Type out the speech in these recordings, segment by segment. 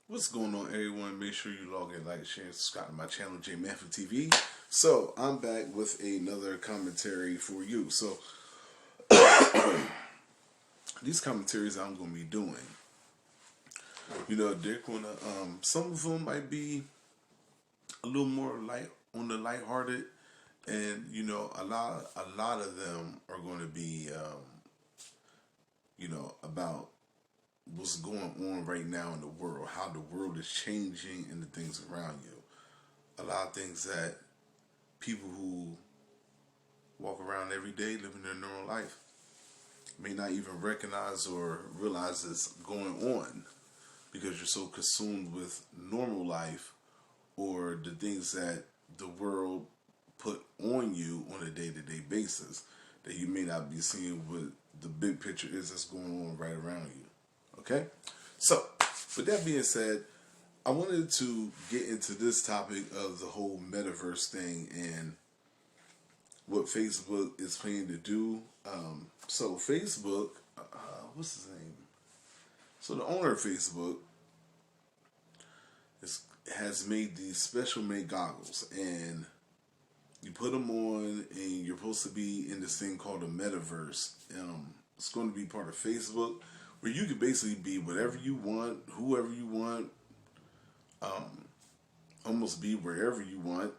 What's going on, everyone? Make sure you log in, like, share, and subscribe to my channel, J.Matthew TV. So, I'm back with another commentary for you. So, these commentaries I'm going to be doing, they're going to, some of them might be a little more light, on the lighthearted, and, a lot of them are going to be, about what's going on right now in the world, how the world is changing and the things around you. A lot of things that people who walk around every day living their normal life may not even recognize or realize is going on because you're so consumed with normal life or the things that the world put on you on a day-to-day basis that you may not be seeing what the big picture is that's going on right around you. Okay? So, with that being said, I wanted to get into this topic of the whole Metaverse thing and what Facebook is planning to do. So, Facebook, what's his name? So, the owner of Facebook has made these special made goggles, and you put them on, and you're supposed to be in this thing called a Metaverse. It's going to be part of Facebook, where you can basically be whatever you want, whoever you want, almost be wherever you want.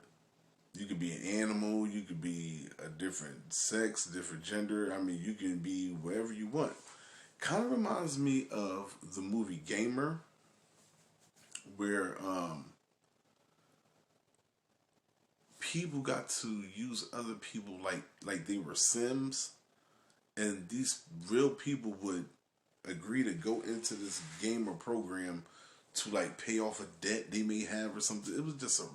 You could be an animal, you could be a different sex, different gender. I mean, you can be wherever you want. Kind of reminds me of the movie Gamer, where people got to use other people like they were Sims, and these real people would agree to go into this gamer program to pay off a debt they may have or something. It was just a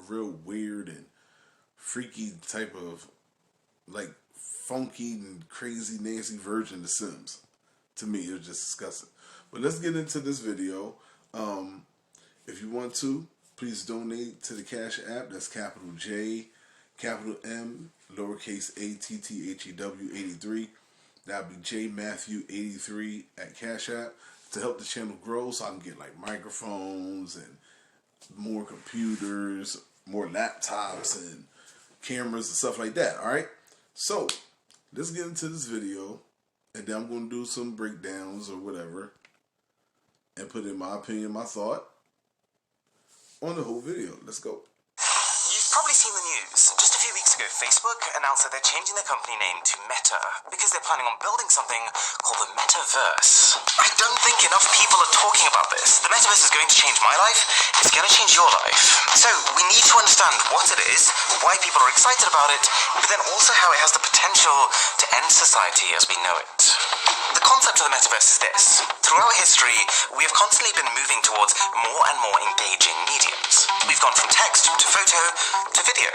real weird and freaky type of funky and crazy nasty version of The Sims. To me, it was just disgusting. But let's get into this video. If you want to, please donate to the Cash App. That's capital J, capital M, lowercase a t t h e w 83. That'll be J.Matthew 83 at Cash App to help the channel grow so I can get microphones and more computers, more laptops and cameras and stuff like that. Alright? So, let's get into this video, and then I'm going to do some breakdowns or whatever and put in my opinion, my thought on the whole video. Let's go. You've probably seen the news. Just a few weeks ago, Facebook announced that they're changing their company name to Meta because they're planning on building something called the Metaverse. I don't think enough people are talking about this. The Metaverse is going to change my life. It's going to change your life. So we need to understand what it is, why people are excited about it, but then also how it has the potential to end society as we know it. The concept of the Metaverse is this. Throughout history, we have constantly been moving towards more and more engaging mediums. We've gone from text to photo to video.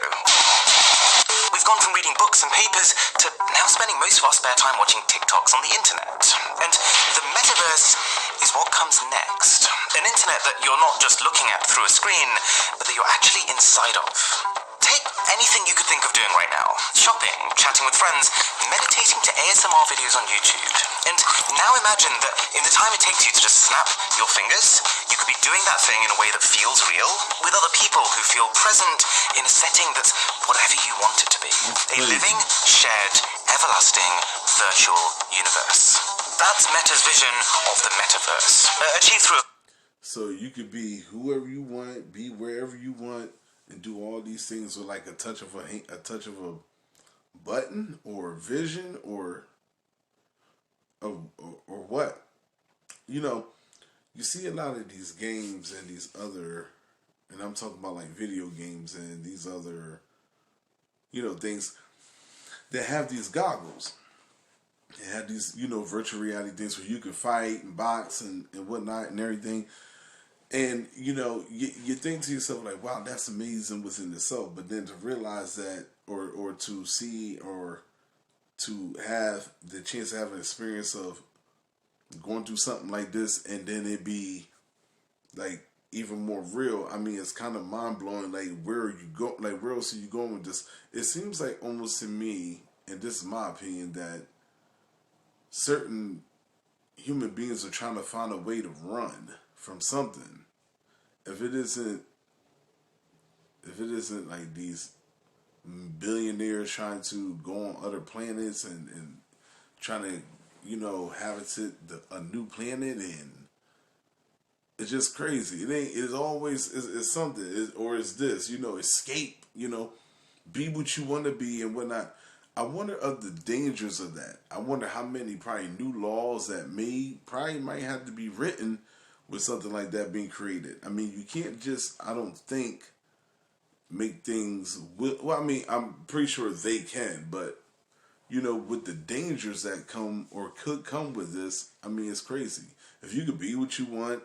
We've gone from reading books and papers to now spending most of our spare time watching TikToks on the internet. And the Metaverse is what comes next. An internet that you're not just looking at through a screen, but that you're actually inside of. Take anything you could think of doing right now. Shopping, chatting with friends, meditating to ASMR videos on YouTube. And now imagine that in the time it takes you to just snap your fingers, you could be doing that thing in a way that feels real, with other people who feel present in a setting that's whatever you want it to be. A living, shared, everlasting, virtual universe. That's Meta's vision of the Metaverse. Achieved through... So you could be whoever you want, be wherever you want, and do all these things with a touch of a button or vision or what? You see a lot of these games and these other, and I'm talking about video games and these other, things that have these goggles. They have these, virtual reality things where you can fight and box and whatnot and everything. And, you think to yourself, wow, that's amazing within itself. But then to realize that, or to see, or to have the chance to have an experience of going through something like this, and then it be, even more real. I mean, it's kind of mind-blowing, where are you go? Where else are you going with this? It seems almost to me, and this is my opinion, that certain human beings are trying to find a way to run from something. if it isn't like these billionaires trying to go on other planets and trying to, habitat a new planet, and it's just crazy. It ain't. It's always it's something, or it's this. Escape. Be what you want to be and whatnot. I wonder of the dangers of that. I wonder how many probably new laws that probably might have to be written with something like that being created. I mean, you can't just, I don't think, make things, well, I mean, I'm pretty sure they can, but, with the dangers that come or could come with this, I mean, it's crazy. If you could be what you want,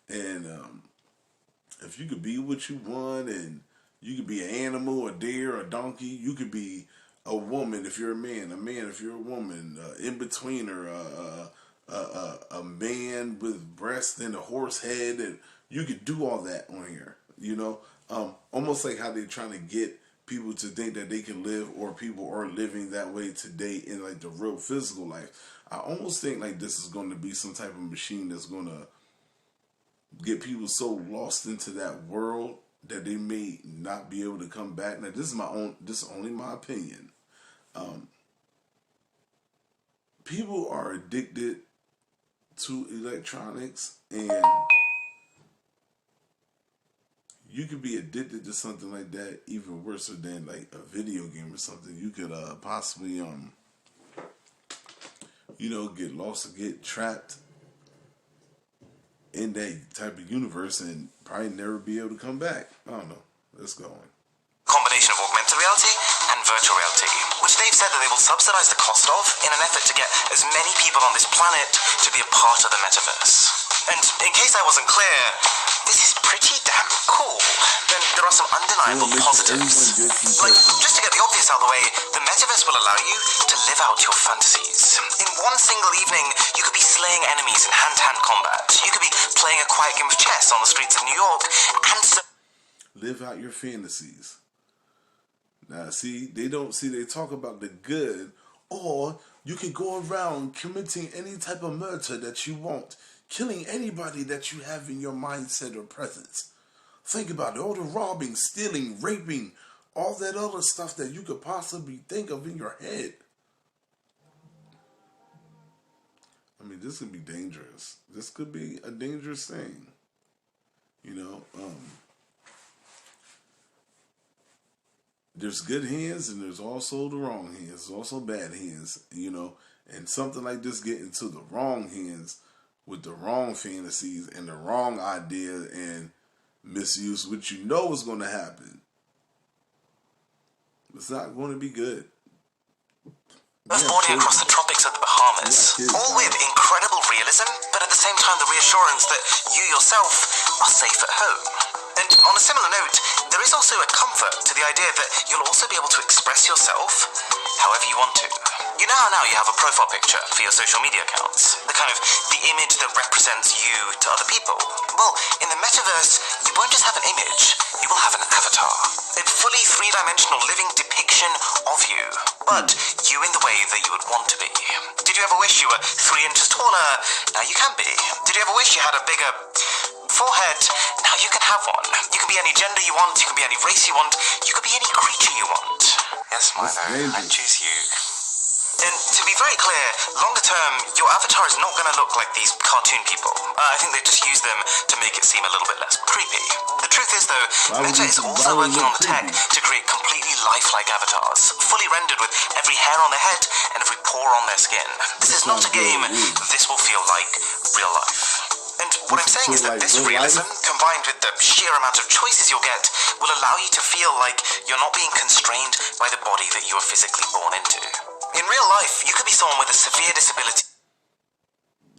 and if you could be what you want, and you could be an animal, a deer, a donkey, you could be a woman if you're a man if you're a woman, in-betweener, a man with breasts and a horse head, and you could do all that on here, almost like how they're trying to get people to think that they can live, or people are living that way today in like the real physical life. I almost think like this is going to be some type of machine that's going to get people so lost into that world that they may not be able to come back. Now, this is only my opinion. People are addicted to electronics, and you could be addicted to something like that even worse than like a video game or something. You could possibly get lost or get trapped in that type of universe and probably never be able to come back. I don't know. Let's go on. Combination of augmented reality and virtual reality, which they've said that they will subsidize the cost of in an effort to get as many people on this planet to be a part of the metaverse. And in case I wasn't clear, this is pretty damn cool. Then there are some undeniable positives. Like, just to get the obvious out of the way, the metaverse will allow you to live out your fantasies. In one single evening, you could be slaying enemies in hand-to-hand combat. You could be playing a quiet game of chess on the streets of New York, and live out your fantasies. Now, they talk about the good, or you can go around committing any type of murder that you want, killing anybody that you have in your mindset or presence. Think about it, all the robbing, stealing, raping, all that other stuff that you could possibly think of in your head. I mean, this could be dangerous. This could be a dangerous thing. There's good hands and there's also the wrong hands. There's also bad hands, and something like this getting to the wrong hands with the wrong fantasies and the wrong idea and misuse, which is going to happen. It's not going to be good. Boarding across the tropics of the Bahamas, all with incredible realism, but at the same time the reassurance that you yourself are safe at home. And on a similar note, there is also a comfort to the idea that you'll also be able to express yourself however you want to. You know how now you have a profile picture for your social media accounts, the image that represents you to other people? Well, in the metaverse, you won't just have an image, you will have an avatar. A fully three-dimensional living depiction of you, but you in the way that you would want to be. Did you ever wish you were 3 inches taller? Now you can be. Did you ever wish you had a bigger forehead? Now you can have one. You can be any gender you want, you can be any race you want, you could be any creature you want. Yes, Milo, I choose you. And to be very clear, longer term, your avatar is not going to look like these cartoon people. I think they just use them to make it seem a little bit less creepy. The truth is, though, Meta is also working on the tech to create completely lifelike avatars, fully rendered with every hair on their head and every pore on their skin. This is not a game. This will feel like real life. And what I'm saying is that this realism, combined with the sheer amount of choices you'll get, will allow you to feel like you're not being constrained by the body that you are physically born into. In real life, you could be someone with a severe disability.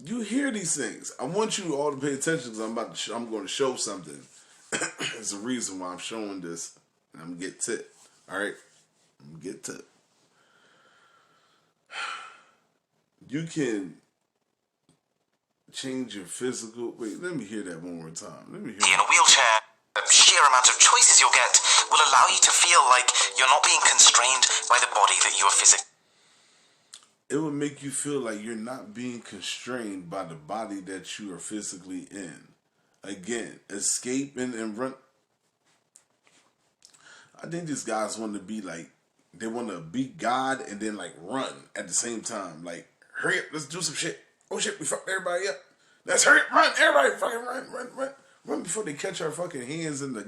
You hear these things. I want you all to pay attention because I'm going to show something. There's a reason why I'm showing this. And I'm going to get to it. All right? I'm going to get to it. You can change your physical. Wait, let me hear that one more time. Let me hear. In a wheelchair, the sheer amount of choices you'll get will allow you to feel like you're not being constrained by the body that you are physically. It will make you feel like you're not being constrained by the body that you are physically in. Again, escaping and run. I think these guys want to be like, they want to beat God and then like run at the same time. Like, hurry up, let's do some shit. Oh shit, we fucked everybody up. Let's hurry up, run, everybody fucking run before they catch our fucking hands in the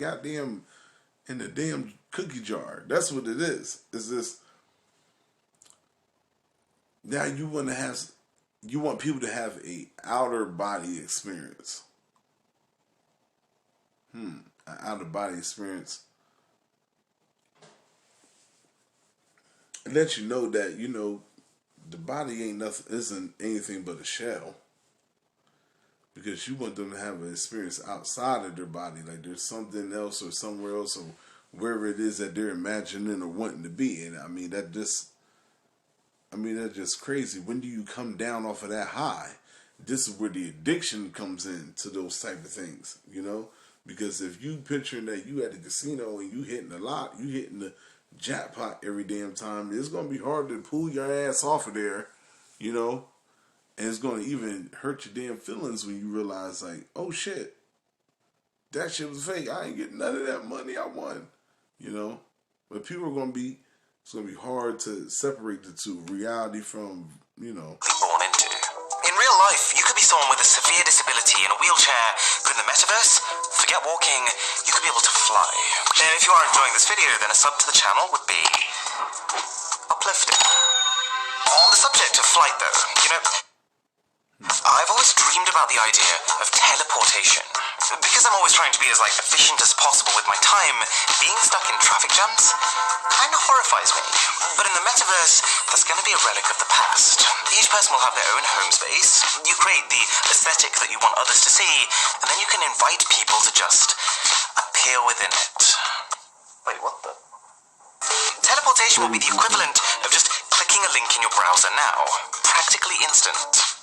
damn cookie jar. That's what it is. It's this. Now you want people to have a outer body experience. An outer body experience. It lets you know that, the body isn't anything but a shell. Because you want them to have an experience outside of their body. Like there's something else or somewhere else or wherever it is that they're imagining or wanting to be. And that's just crazy. When do you come down off of that high? This is where the addiction comes in to those type of things, Because if you picturing that you at the casino and you hitting you hitting the jackpot every damn time, it's going to be hard to pull your ass off of there, And it's going to even hurt your damn feelings when you realize, like, oh shit, that shit was fake. I ain't getting none of that money I won, But people are going to be, it's going to be hard to separate the two, reality from, Born into. In real life, you could be someone with a severe disability in a wheelchair, but in the metaverse, forget walking, you could be able to fly. And if you are enjoying this video, then a sub to the channel would be uplifting. On the subject of flight, though, I've always dreamed about the idea of teleportation. Because I'm always trying to be as efficient as possible with my time, being stuck in traffic jams kind of horrifies me. But in the metaverse, that's going to be a relic of the past. Each person will have their own home space. You create the aesthetic that you want others to see, and then you can invite people to just appear within it. Wait, what the? Teleportation will be the equivalent of just clicking a link in your browser now. Practically instant.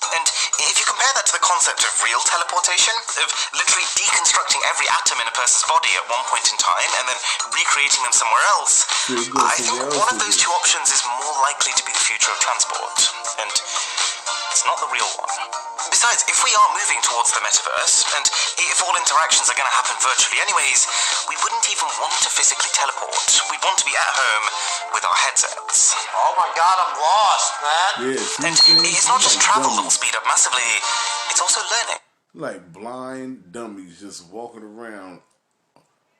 And if you compare that to the concept of real teleportation, of literally deconstructing every atom in a person's body at one point in time and then recreating them somewhere else, I think one of those two options is more likely to be the future of transport. And it's not the real one. Besides, if we are moving towards the metaverse, and if all interactions are going to happen virtually anyways, we wouldn't even want to physically teleport. We'd want to be at home with our headsets. Oh my god, I'm lost, man. Yeah, and it's not just travel that will speed up massively, it's also learning. Like blind dummies just walking around.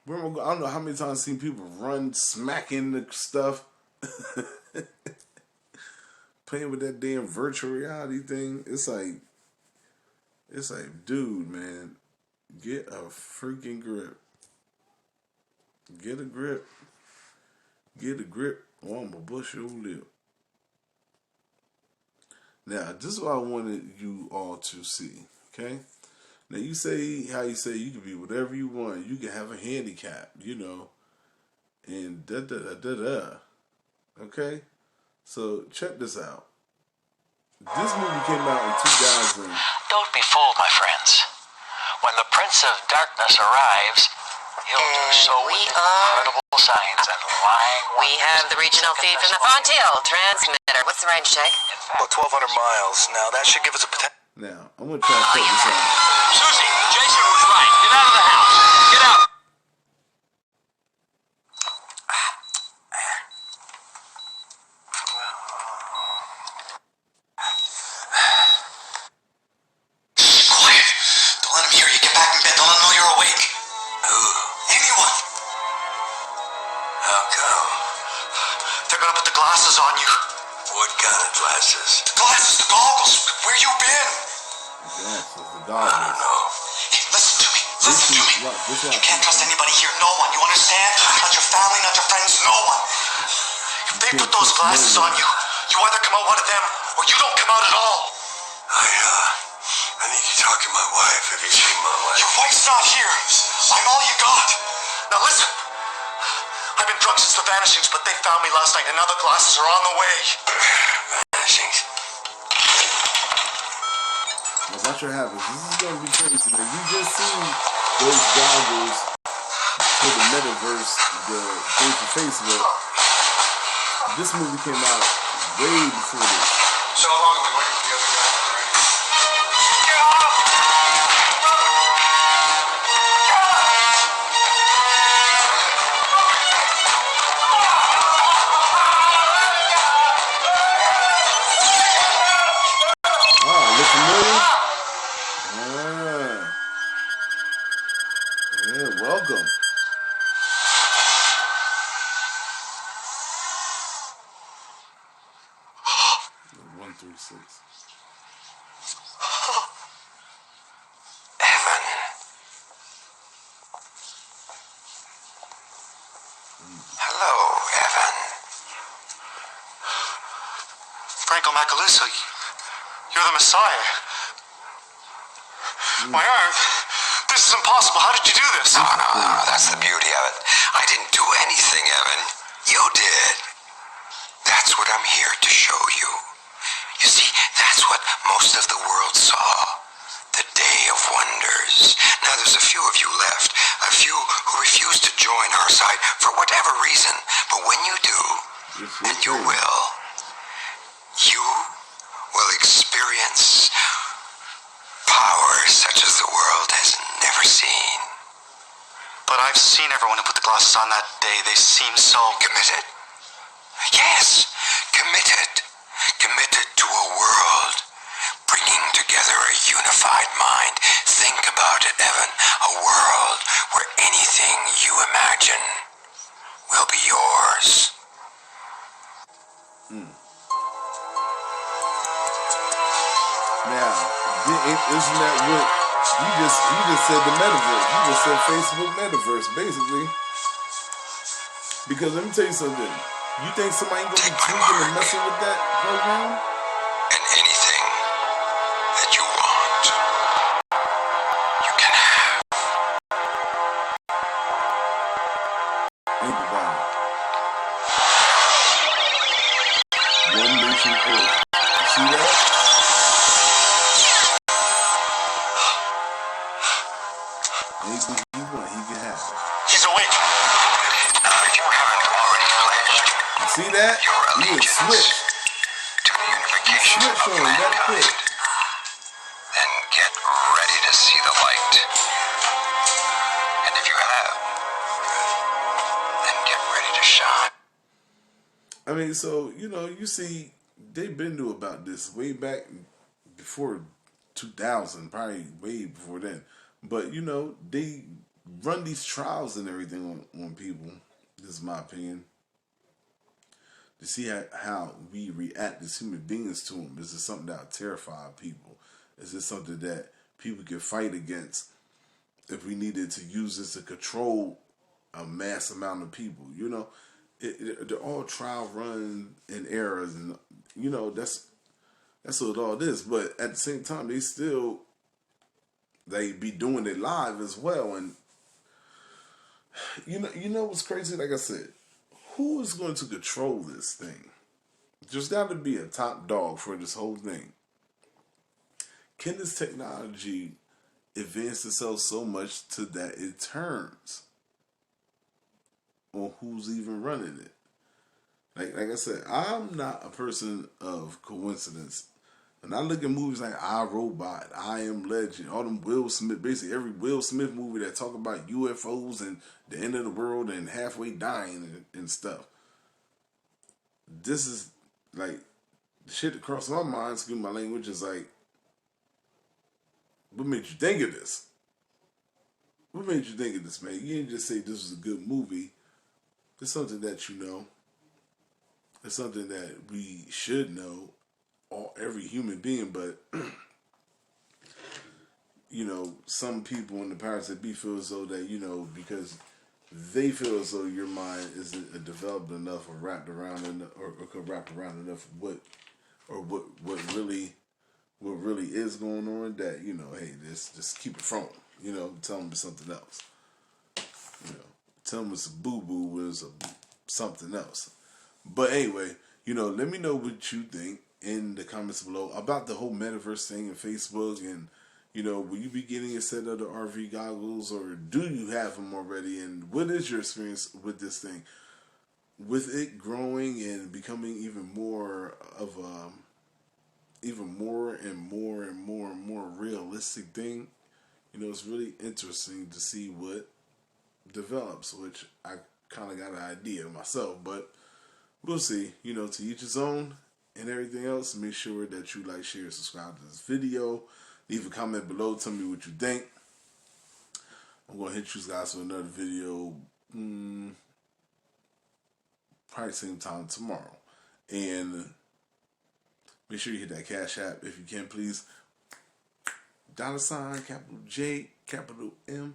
I don't know how many times I've seen people run, smacking the stuff. Playing with that damn virtual reality thing. It's like, dude, man, get a freaking grip. Get a grip. Get a grip, or I'm gonna bust your lip. Now, this is what I wanted you all to see, okay? Now, you say how you say you can be whatever you want. You can have a handicap, and da-da-da-da-da. Okay? So, check this out. This movie came out in 2000. Don't be fooled, my friends. When the Prince of Darkness arrives, he'll do so with incredible science and lying. We have the regional feed from the Fontiel transmitter. What's the range, Jake? About 1,200 miles. Now, that should give us a potential. Now, I'm going to try to check this out. Susie, Jason was right. Get out of the house. Get out. Glasses on you. What kind of glasses? The glasses, the goggles. Where you been? Glasses, the I goggles. don't know. Hey, listen to me. Listen to me. You can't trust anybody here. No one. You understand? Not your family, not your friends. No one. If they put those glasses on you, you either come out one of them or you don't come out at all. I need to talk to my wife. Have you seen my wife? Your wife's not here. I'm all you got. Now listen. I've been drunk since the vanishings, but they found me last night, and now the glasses are on the way. Vanishings? Now watch what happens. This is going to be crazy. Now, you just seen those goggles for the Metaverse, the thing for Facebook. This movie came out way before this. So how long have we waited for the other guy? Get off! welcome. 136. Evan. Hello, Evan. Franco Macaluso, you're the Messiah. My arm. This is impossible. How did you do this? Oh, no, that's the beauty of it. I didn't do anything, Evan. You did. That's what I'm here to show you. You see, that's what most of the world saw. The Day of Wonders. Now there's a few of you left. A few who refuse to join our side for whatever reason. But when you do, and you will experience power such as the world has never seen. But I've seen everyone who put the glasses on that day. They seem so Committed. Yes, committed. Committed to a world. Bringing together a unified mind. Think about it, Evan. A world where anything you imagine will be yours. Now, isn't that what you just said? The metaverse. You just said Facebook metaverse, basically. Because let me tell you something. You think somebody gonna be tweaking and messing with that program? And anything that you want, you can have. Think about it. One nation Earth. You see that? Anything you want, he can have it. He's awake. If you haven't already pledged You see that? your You would allegiance switch. to the unification Switch of on that mankind, quick. then get ready to see the light. And if you have, then get ready to shine. I mean, so, you see, they've been to about this way back before 2000, probably way before then. But, they run these trials and everything on people. This is my opinion. To see how we react as human beings to them. Is this something that will terrify people? Is this something that people can fight against if we needed to use this to control a mass amount of people? They're all trial run and errors, and that's what all it is. But at the same time, they be doing it live as well. And what's crazy? Like I said, who is going to control this thing? There's got to be a top dog for this whole thing. Can this technology advance itself so much to that it turns on who's even running it? Like I said, I'm not a person of coincidence. And I look at movies like I, Robot, I Am Legend, all them Will Smith, basically every Will Smith movie that talk about UFOs and the end of the world and halfway dying and stuff. This is like, the shit that crossed my mind, excuse my language, is like, what made you think of this? What made you think of this, man? You didn't just say this was a good movie. It's something that you know. It's something that we should know. Every human being, but some people in the powers that be feel as though that because they feel as though your mind isn't developed enough or wrapped around enough or could wrap around enough what really is going on, that hey, just keep it from them. Tell them it's something else. Tell them it's a boo boo, it's something else. But anyway, let me know what you think in the comments below about the whole metaverse thing and Facebook, and will you be getting a set of the RV goggles, or do you have them already, and what is your experience with this thing, with it growing and becoming even more of even more and more realistic thing. It's really interesting to see what develops, which I kind of got an idea myself, but we'll see. To each his own. And everything else, make sure that you like, share, subscribe to this video. Leave a comment below. Tell me what you think. I'm going to hit you guys with another video probably same time tomorrow. And make sure you hit that Cash App if you can, please. $, capital J, capital MATTHEW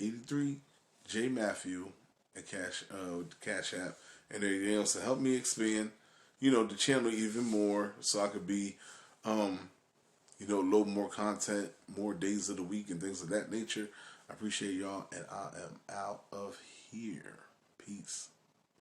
83 J.Matthew at Cash App, and everything else to help me expand, the channel even more, so I could be, load more content, more days of the week, and things of that nature. I appreciate y'all, and I am out of here. Peace.